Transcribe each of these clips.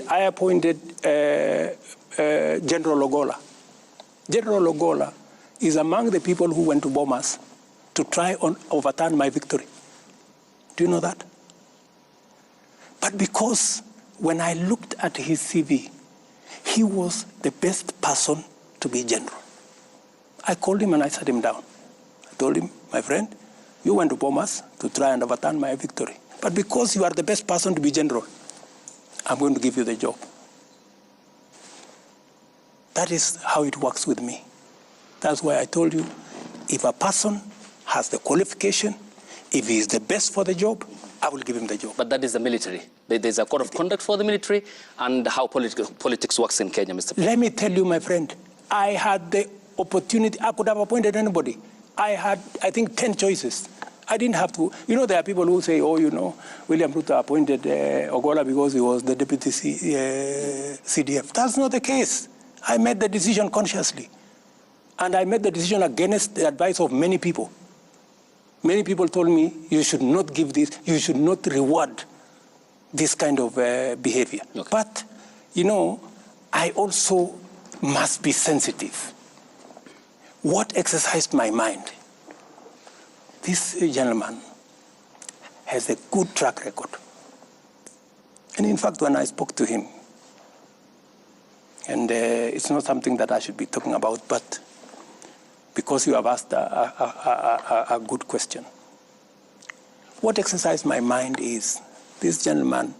I appointed General Ogolla. General Ogolla is among the people who went to Bomas to try and overturn my victory. Do you know that? But because when I looked at his CV, he was the best person to be general. I called him and I sat him down. I told him, my friend, you went to Bomas to try and overturn my victory. But because you are the best person to be general, I'm going to give you the job. That is how it works with me. That's why I told you, if a person has the qualification, if he is the best for the job, I will give him the job. But that is the military. There's a code of conduct for the military and how politics works in Kenya, Mr. President. Let me tell you, my friend, I had the opportunity. I could have appointed anybody. I had, I think, 10 choices. I didn't have to. You know, there are people who say, oh, you know, William Ruto appointed Ogolla because he was the deputy CDF. That's not the case. I made the decision consciously. And I made the decision against the advice of many people. Many people told me, you should not give this, you should not reward this kind of behavior. Okay. But, you know, I also must be sensitive. What exercised my mind? This gentleman has a good track record. And in fact, when I spoke to him, and it's not something that I should be talking about, but because you have asked a good question. What exercised my mind is, this gentleman,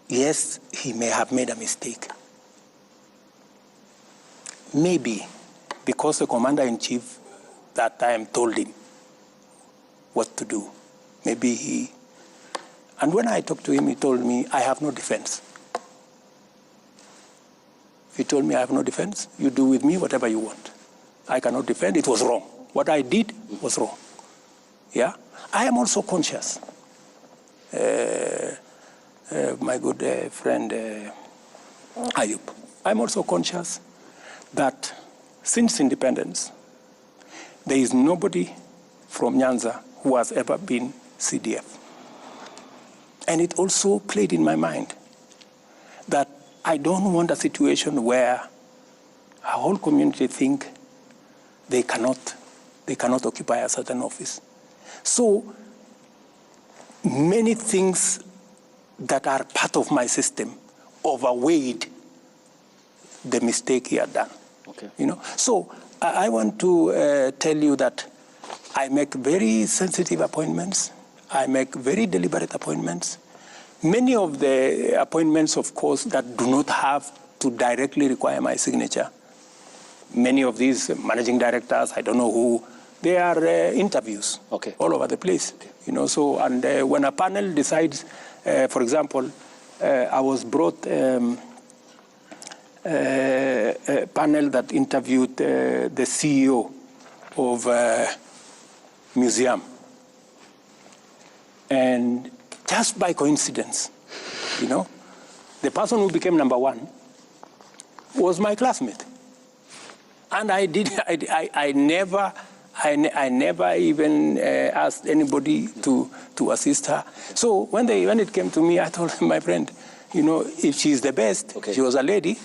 yes, he may have made a mistake. Maybe because the commander-in-chief that time told him what to do. Maybe he... And when I talked to him, he told me, I have no defense. He told me, I have no defense. You do with me whatever you want. I cannot defend. It was wrong. What I did was wrong. Yeah? I am also conscious. My good friend, R.I.P. I'm also conscious that since independence, there is nobody from Nyanza who has ever been CDF. And it also played in my mind that I don't want a situation where a whole community think they cannot occupy a certain office. So many things that are part of my system overweighed the mistake he had done. Okay. You know? So I want to tell you that I make very sensitive appointments. I make very deliberate appointments. Many of the appointments, of course, that do not have to directly require my signature. Many of these managing directors, I don't know who, they are interviews all over the place. Okay. You know, so, and when a panel decides, for example, I was brought a panel that interviewed the CEO of museum. And just by coincidence, you know, the person who became #1 was my classmate. And I never even asked anybody to assist her. So when it came to me, I told my friend, you know, if she's the best, she was a lady,